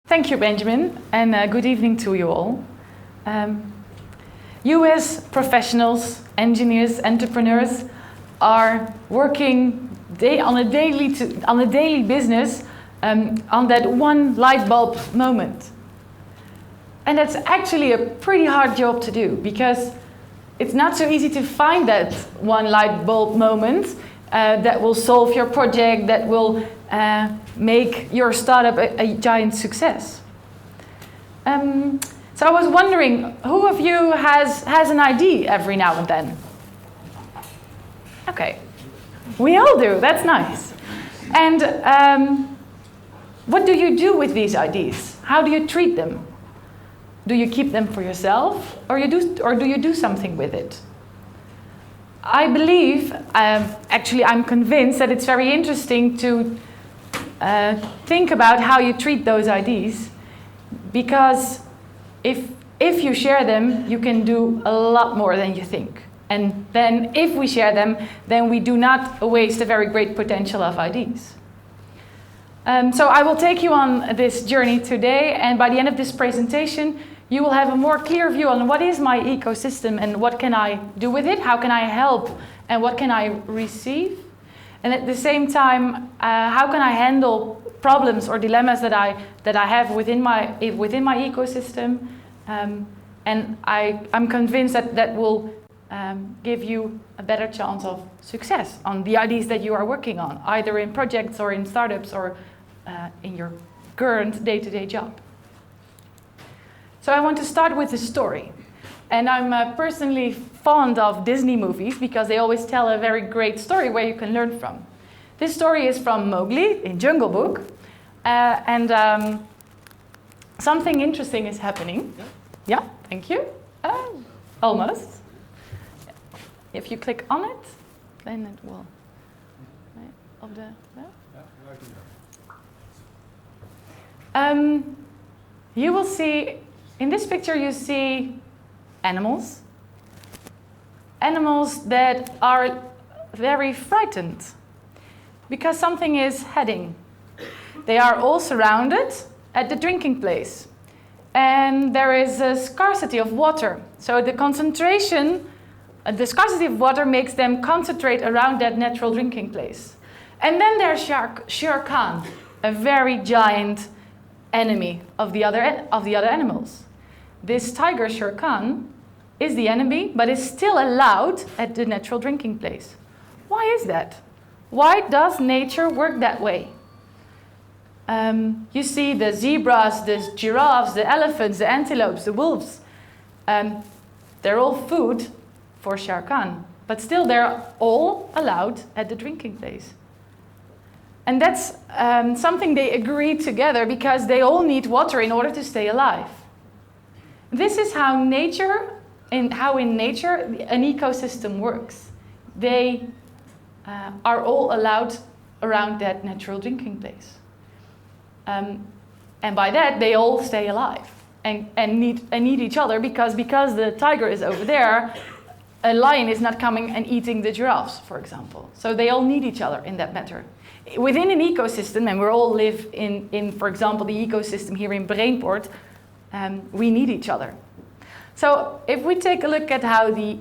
Thank you, Benjamin, and good evening to you all. You as professionals, engineers, entrepreneurs are working on a daily business on that one light bulb moment. And that's actually a pretty hard job to do because it's not so easy to find that one light bulb moment that will solve your project, that will make your startup a giant success. So I was wondering, who of you has an idea every now and then? Okay, we all do, that's nice. And what do you do with these ideas? How do you treat them? Do you keep them for yourself, or do you do something with it? I believe, actually I'm convinced that it's very interesting to think about how you treat those ideas, because if you share them, you can do a lot more than you think. And then if we share them, then we do not waste a very great potential of ideas. So I will take you on this journey today, and by the end of this presentation, you will have a more clear view on what is my ecosystem and what can I do with it, how can I help, and what can I receive. And at the same time, how can I handle problems or dilemmas that I have within my ecosystem. And I'm convinced that will give you a better chance of success on the ideas that you are working on, either in projects or in startups or in your current day-to-day job. So I want to start with a story. And I'm personally fond of Disney movies because they always tell a very great story where you can learn from. This story is from Mowgli in Jungle Book. And something interesting is happening. Yeah, thank you. Almost. If you click on it, then it will. Right, of the. Yeah? You will see, in this picture you see animals. Animals that are very frightened because something is heading. They are all surrounded at the drinking place. And there is a scarcity of water. So the scarcity of water makes them concentrate around that natural drinking place. And then there's Shere Khan, a very giant enemy of the other animals. This tiger, Shere Khan, is the enemy, but is still allowed at the natural drinking place. Why is that? Why does nature work that way? You see the zebras, the giraffes, the elephants, the antelopes, the wolves. They're all food for Shere Khan, but still they're all allowed at the drinking place. And that's something they agree together because they all need water in order to stay alive. This is how in nature an ecosystem works. They are all allowed around that natural drinking place. And by that, they all stay alive and need each other because the tiger is over there, a lion is not coming and eating the giraffes, for example. So they all need each other in that matter. Within an ecosystem, and we all live in, for example, the ecosystem here in Brainport, we need each other. So if we take a look at how the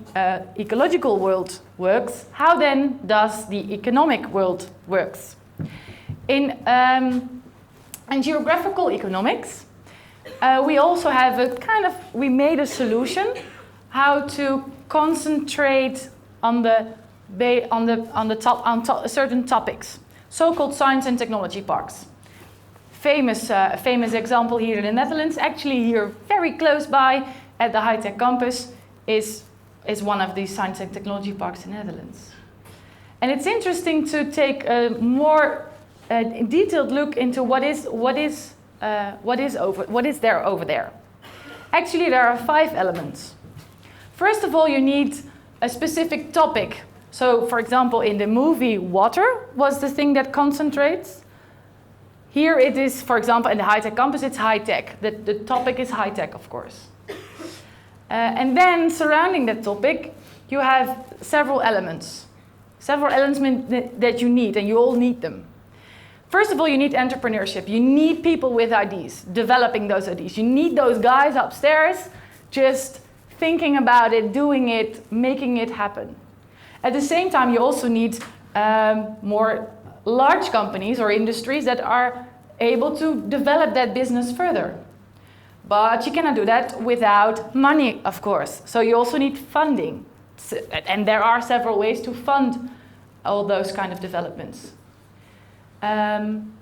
ecological world works, how then does the economic world works? In geographical economics, we also have we made a solution how to concentrate on certain topics, so-called science and technology parks. Famous example here in the Netherlands, actually here very close by at the high-tech campus is one of these science and technology parks in the Netherlands. And it's interesting to take a more detailed look into what is there over there. Actually, there are 5 elements. First of all, you need a specific topic. So, for example, in the movie, water was the thing that concentrates. Here it is, for example, in the high-tech campus, it's high-tech. The topic is high-tech, of course. And then, surrounding that topic, you have several elements that you need, and you all need them. First of all, you need entrepreneurship. You need people with ideas, developing those ideas. You need those guys upstairs just thinking about it, doing it, making it happen. At the same time, you also need more large companies or industries that are able to develop that business further. But you cannot do that without money, of course. So you also need funding. And there are several ways to fund all those kind of developments. And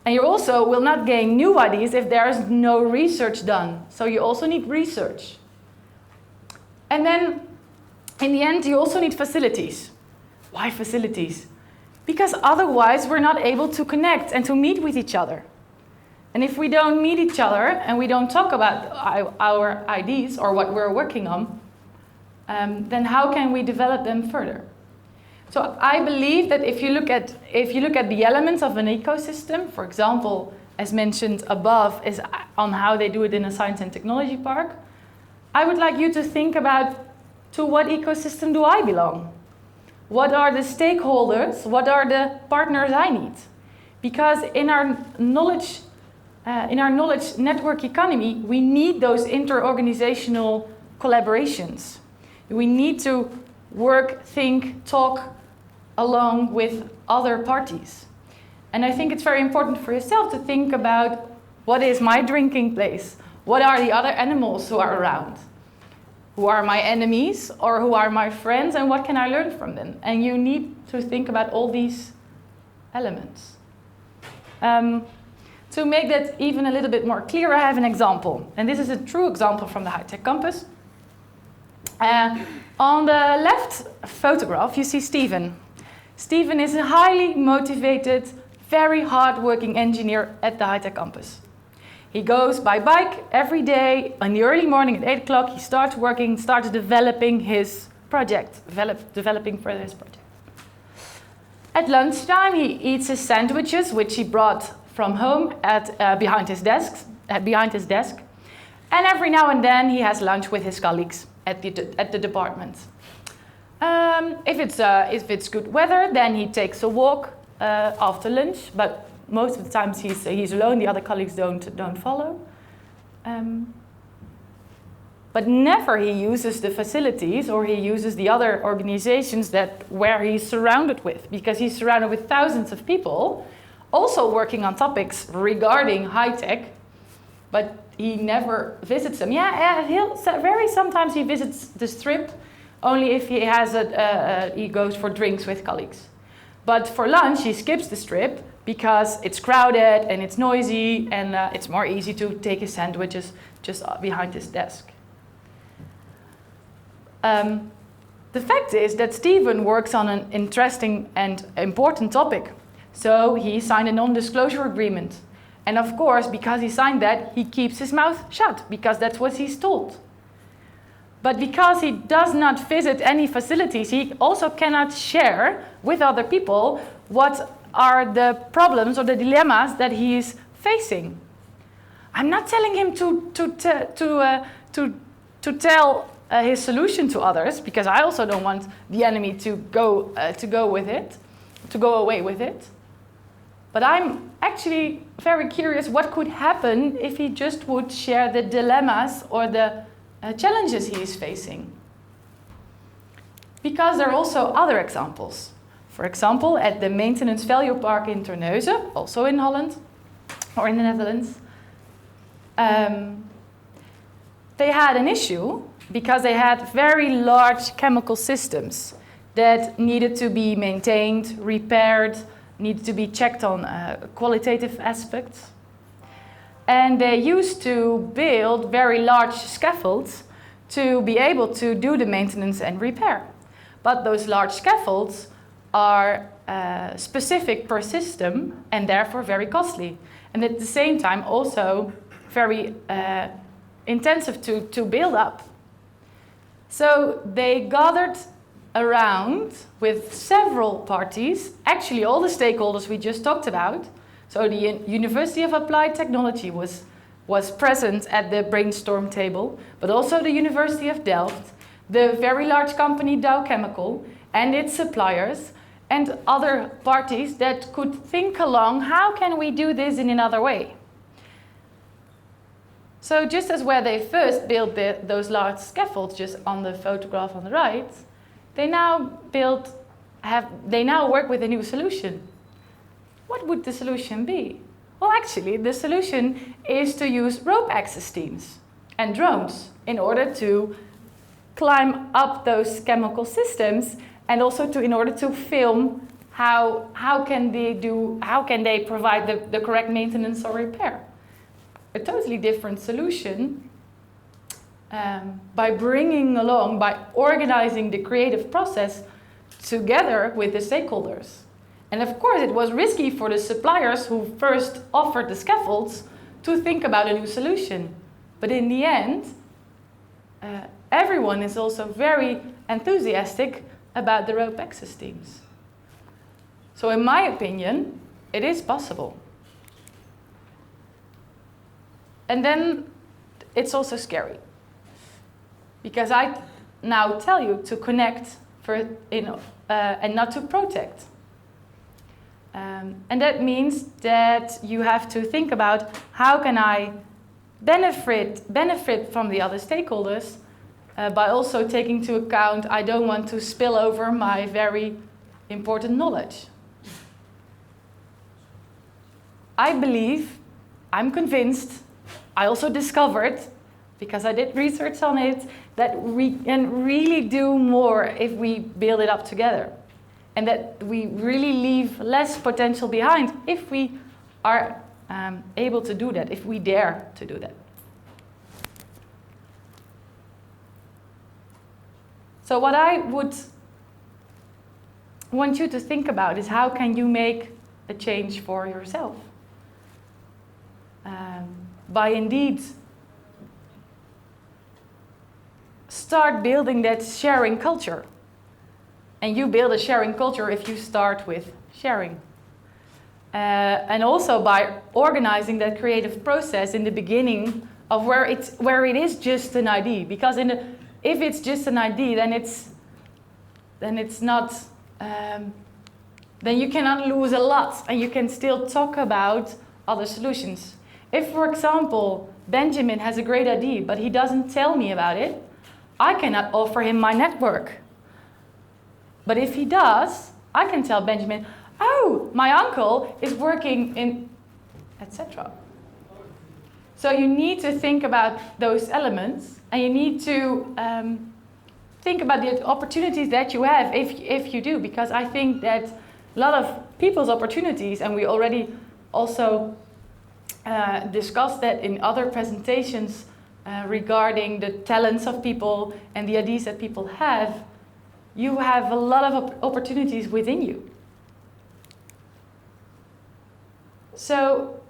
you also will not gain new ideas if there is no research done. So you also need research. And then, in the end, you also need facilities. Why facilities? Because otherwise we're not able to connect and to meet with each other. And if we don't meet each other and we don't talk about our ideas or what we're working on, then how can we develop them further? So I believe that if you look at the elements of an ecosystem, for example, as mentioned above, is on how they do it in a science and technology park, I would like you to think about, to what ecosystem do I belong? What are the stakeholders? What are the partners I need? Because in our knowledge network economy, we need those inter-organizational collaborations. We need to work, think, talk along with other parties. And I think it's very important for yourself to think about, what is my drinking place? What are the other animals who are around? Who are my enemies or who are my friends, and what can I learn from them? And you need to think about all these elements. To make that even a little bit more clear, I have an example. And this is a true example from the high-tech campus. On the left photograph, you see Steven. Steven is a highly motivated, very hard-working engineer at the high-tech campus. He goes by bike every day. In the early morning at 8 o'clock, he starts working, starts developing his project, developing further his project. At lunchtime, he eats his sandwiches, which he brought from home behind his desk. And every now and then, he has lunch with his colleagues at the department. If it's good weather, then he takes a walk after lunch, but most of the times he's alone. The other colleagues don't follow. But never he uses the facilities or he uses the other organizations where he's surrounded with, because he's surrounded with thousands of people also working on topics regarding high tech, but he never visits them. Sometimes he visits the strip only if he he goes for drinks with colleagues. But for lunch he skips the strip because it's crowded and it's noisy, and it's more easy to take his sandwiches just behind his desk. The fact is that Steven works on an interesting and important topic. So he signed a non-disclosure agreement. And of course, because he signed that, he keeps his mouth shut, because that's what he's told. But because he does not visit any facilities, he also cannot share with other people what are the problems or the dilemmas that he is facing. I'm not telling him to tell his solution to others, because I also don't want the enemy to go away with it. But I'm actually very curious what could happen if he just would share the dilemmas or the challenges he is facing. Because there are also other examples. For example, at the Maintenance Value Park in Terneuzen, also in Holland, or in the Netherlands, they had an issue because they had very large chemical systems that needed to be maintained, repaired, needed to be checked on qualitative aspects. And they used to build very large scaffolds to be able to do the maintenance and repair. But those large scaffolds are specific per system and therefore very costly. And at the same time also very intensive to build up. So they gathered around with several parties, actually all the stakeholders we just talked about. So the University of Applied Technology was present at the brainstorm table, but also the University of Delft, the very large company Dow Chemical and its suppliers, and other parties that could think along, how can we do this in another way? So just as where they first built those large scaffolds just on the photograph on the right, they now work with a new solution. What would the solution be? Well, actually, the solution is to use rope access teams and drones in order to climb up those chemical systems, and also in order to film how can they provide the correct maintenance or repair. A totally different solution by organizing the creative process together with the stakeholders. And of course, it was risky for the suppliers who first offered the scaffolds to think about a new solution. But in the end, everyone is also very enthusiastic about the rope access teams. So in my opinion, it is possible. And then it's also scary, because I now tell you to connect and not to protect. And that means that you have to think about, how can I benefit from the other stakeholders by also taking into account I don't want to spill over my very important knowledge. I'm convinced, I also discovered, because I did research on it, that we can really do more if we build it up together. And that we really leave less potential behind if we are able to do that, if we dare to do that. So what I would want you to think about is, how can you make a change for yourself? By indeed start building that sharing culture. And you build a sharing culture if you start with sharing. And also by organizing that creative process in the beginning of where it is just an idea. Because if it's just an idea, then it's not. Then you cannot lose a lot, and you can still talk about other solutions. If, for example, Benjamin has a great idea, but he doesn't tell me about it, I cannot offer him my network. But if he does, I can tell Benjamin, oh, my uncle is working in, etc. So you need to think about those elements, and you need to think about the opportunities that you have if you do, because I think that a lot of people's opportunities, and we already also discussed that in other presentations regarding the talents of people and the ideas that people have, you have a lot of opportunities within you. So,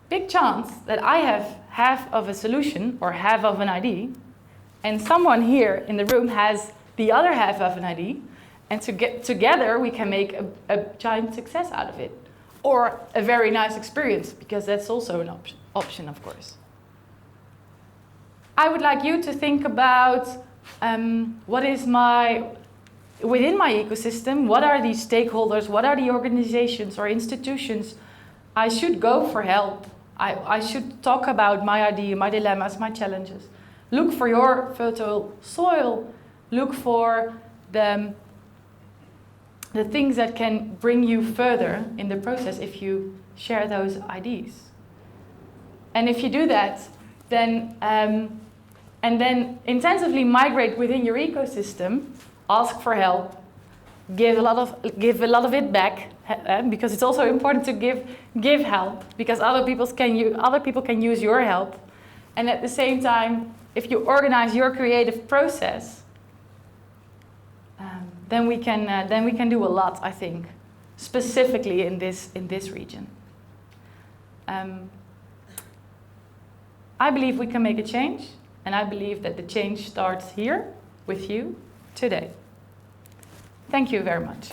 big chance that I have half of a solution or half of an idea, and someone here in the room has the other half of an idea, and together we can make a giant success out of it. Or a very nice experience, because that's also an option, of course. I would like you to think about what is within my ecosystem, what are the stakeholders, what are the organizations or institutions I should go for help. I should talk about my idea, my dilemmas, my challenges. Look for your fertile soil. Look for the things that can bring you further in the process if you share those ideas. And if you do that, then and then intensively migrate within your ecosystem, ask for help, give a lot of it back, because it's also important to give help, because other people can use your help. And at the same time, if you organize your creative process, then we can do a lot, I think, specifically in this region. I believe we can make a change, and I believe that the change starts here with you today. Thank you very much.